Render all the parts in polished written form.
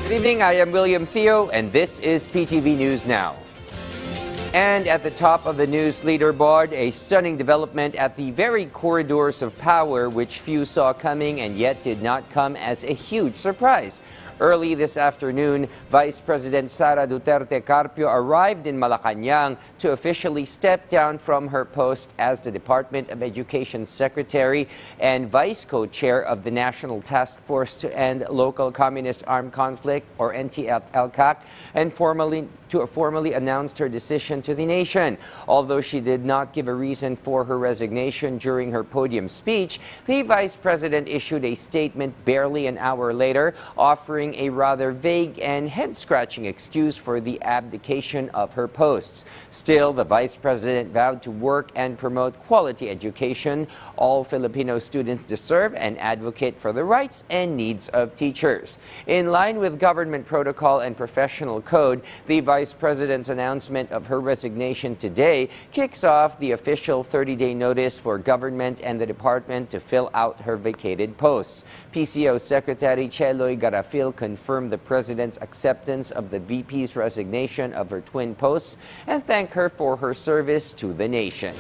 Good evening, I am William Theo, and this is PTV News Now. And at the top of the news leaderboard, a stunning development at the very corridors of power which few saw coming and yet did not come as a huge surprise. Early this afternoon, Vice President Sara Duterte Carpio arrived in Malacanang to officially step down from her post as the Department of Education Secretary and Vice Co-Chair of the National Task Force to End Local Communist Armed Conflict, or NTF-ELCAC, and formally announced her decision to the nation. Although she did not give a reason for her resignation during her podium speech, the Vice President issued a statement barely an hour later, offering a rather vague and head-scratching excuse for the abdication of her posts. Still, the Vice President vowed to work and promote quality education all Filipino students deserve and advocate for the rights and needs of teachers. In line with government protocol and professional code, the Vice President's announcement of her resignation today kicks off the official 30-day notice for government and the department to fill out her vacated posts. PCO Secretary Cheloy Garafil confirmed the President's acceptance of the VP's resignation of her twin posts and thanked her for her service to the nation.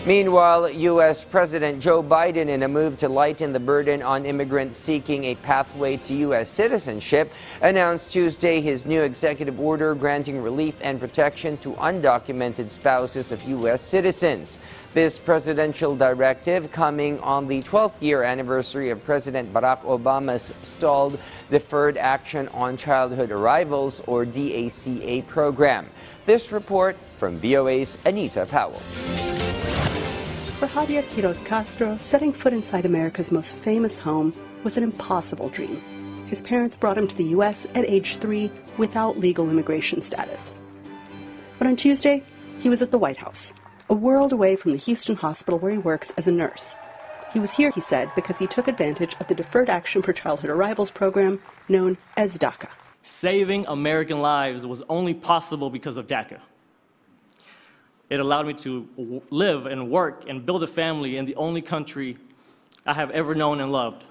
Meanwhile, U.S. President Joe Biden, in a move to lighten the burden on immigrants seeking a pathway to U.S. citizenship, announced Tuesday his new executive order granting relief and protection to undocumented spouses of U.S. citizens. This presidential directive coming on the 12th year anniversary of President Barack Obama's stalled Deferred Action on Childhood Arrivals, or DACA program. This report from VOA's Anita Powell. For Javier Quiroz Castro, setting foot inside America's most famous home was an impossible dream. His parents brought him to the U.S. at age 3 without legal immigration status. But on Tuesday, he was at the White House, a world away from the Houston hospital where he works as a nurse. He was here, he said, because he took advantage of the Deferred Action for Childhood Arrivals program known as DACA. Saving American lives was only possible because of DACA. It allowed me to live and work and build a family in the only country I have ever known and loved.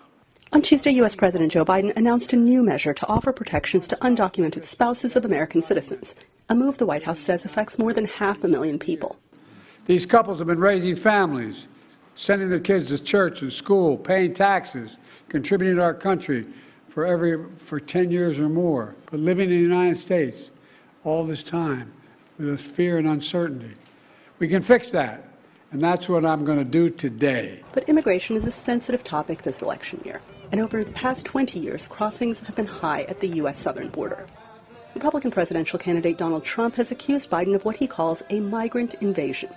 On Tuesday, U.S. President Joe Biden announced a new measure to offer protections to undocumented spouses of American citizens, a move the White House says affects more than 500,000 people. These couples have been raising families, sending their kids to church and school, paying taxes, contributing to our country for 10 years or more, but living in the United States all this time with fear and uncertainty. We can fix that, and that's what I'm going to do today. But immigration is a sensitive topic this election year, and over the past 20 years, crossings have been high at the U.S. southern border. Republican presidential candidate Donald Trump has accused Biden of what he calls a migrant invasion.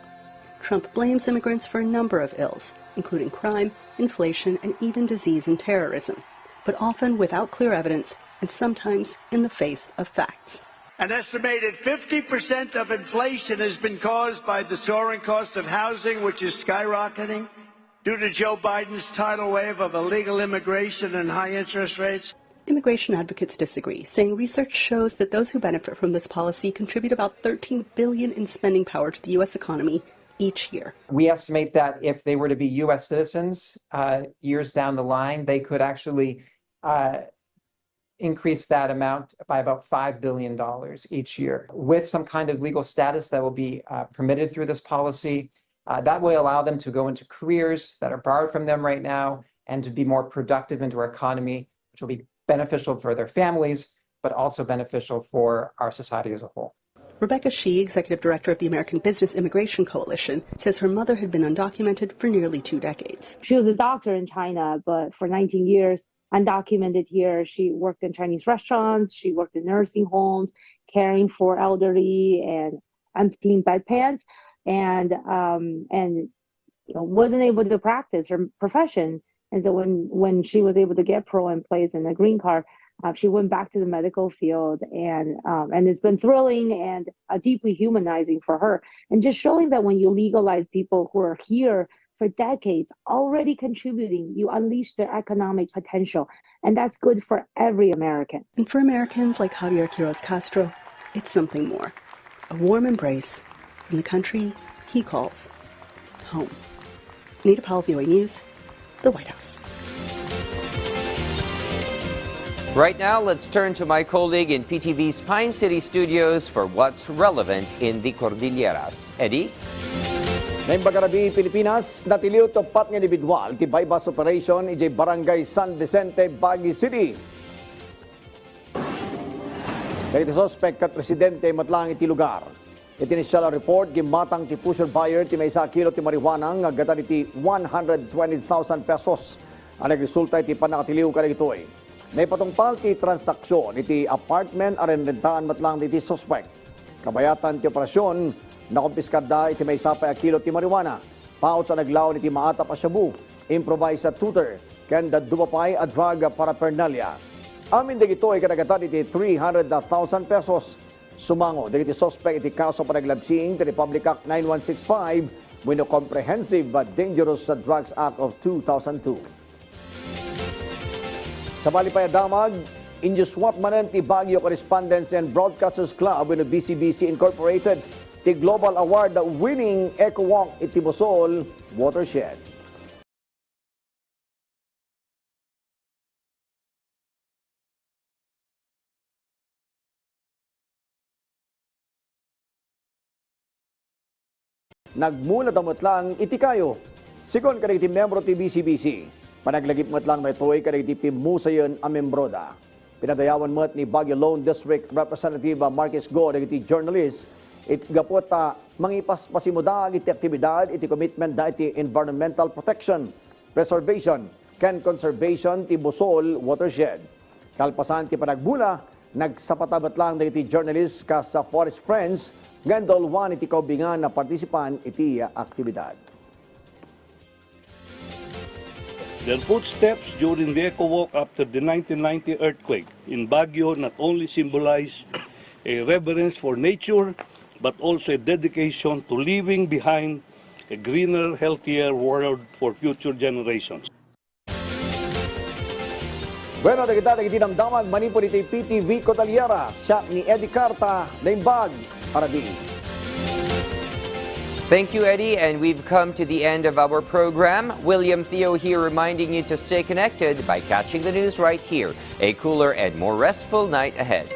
Trump blames immigrants for a number of ills, including crime, inflation, and even disease and terrorism, but often without clear evidence and sometimes in the face of facts. An estimated 50% of inflation has been caused by the soaring cost of housing, which is skyrocketing due to Joe Biden's tidal wave of illegal immigration and high interest rates. Immigration advocates disagree, saying research shows that those who benefit from this policy contribute about $13 billion in spending power to the U.S. economy each year. We estimate that if they were to be U.S. citizens years down the line, they could actually increase that amount by about $5 billion each year. With some kind of legal status that will be permitted through this policy, that will allow them to go into careers that are borrowed from them right now and to be more productive into our economy, which will be beneficial for their families, but also beneficial for our society as a whole. Rebecca Shee, executive director of the American Business Immigration Coalition, says her mother had been undocumented for nearly 2 decades. She was a doctor in China, but for 19 years, undocumented here. She worked in Chinese restaurants, she worked in nursing homes, caring for elderly and emptying bedpans, and wasn't able to practice her profession. And so when she was able to get parole in place and a green card, she went back to the medical field, and it's been thrilling and deeply humanizing for her, and just showing that when you legalize people who are here for decades, already contributing, you unleash their economic potential. And that's good for every American. And for Americans like Javier Quiroz Castro, it's something more. A warm embrace from the country he calls home. Anita Powell, VOA News, the White House. Right now, let's turn to my colleague in PTV's Pine City studios for what's relevant in the Cordilleras. Eddie? Ngayong Bagarabi, Pilipinas, natiliw topat ng individual ti buybust operation ijay Barangay San Vicente, Baguio City. Kaya iti sospek kat presidente matlang iti lugar. Iti initial report, gimatang ti pusher buyer ti may 1 kilo ti marijuana nga gata iti 120,000 pesos. Ang nagresulta iti panakatiliw ka ito'y. May patungpal ti transaksyon iti apartment arendentahan matlang iti sospek. Kabayatan ti operasyon, nakumpiskada iti may 1 kilo ti marijuana. Paot sa naglaw iti maatap a shabu, improvise a tutor, kanda dumapay a drug paraphernalia. Amin dagito ay kadagatan iti 300,000 pesos. Sumango dagiti sospek iti kaso panaglabsing ti Republic Act 9165 wenno Comprehensive but Dangerous Drugs Act of 2002. Sa balipayadamag, injuswap manen ti Baguio Correspondents and Broadcasters Club wenno BCBC Incorporated ti Global Award winning Eco Walk iti Busol, Watershed. Nagmula damot lang iti kayo. Sikon kadagiti membro ti BCBC. Panaglagip met lang may toy kadagiti pimusayon a membroda. Pinadayawan met ni Baguio Lone District Representative Marquez Go dagiti journalist it gapot mangipas pasimuda iti aktibidad iti commitment da iti environmental protection, preservation, ken conservation ti Busol Watershed. Kalpasan ti panagbula, nagsapatabat lang dagiti journalist kas sa Forest Friends gandol one iti kaubingan na partisipan iti aktibidad. Their footsteps during the Eco Walk after the 1990 earthquake in Baguio not only symbolize a reverence for nature, but also a dedication to leaving behind a greener, healthier world for future generations. Bueno, dagiti damdamag manipod iti PTV Cordillera, siya ni Eddie Carta, Naimbag, Arabi. Thank you, Eddie, and we've come to the end of our program. William Theo here reminding you to stay connected by catching the news right here. A cooler and more restful night ahead.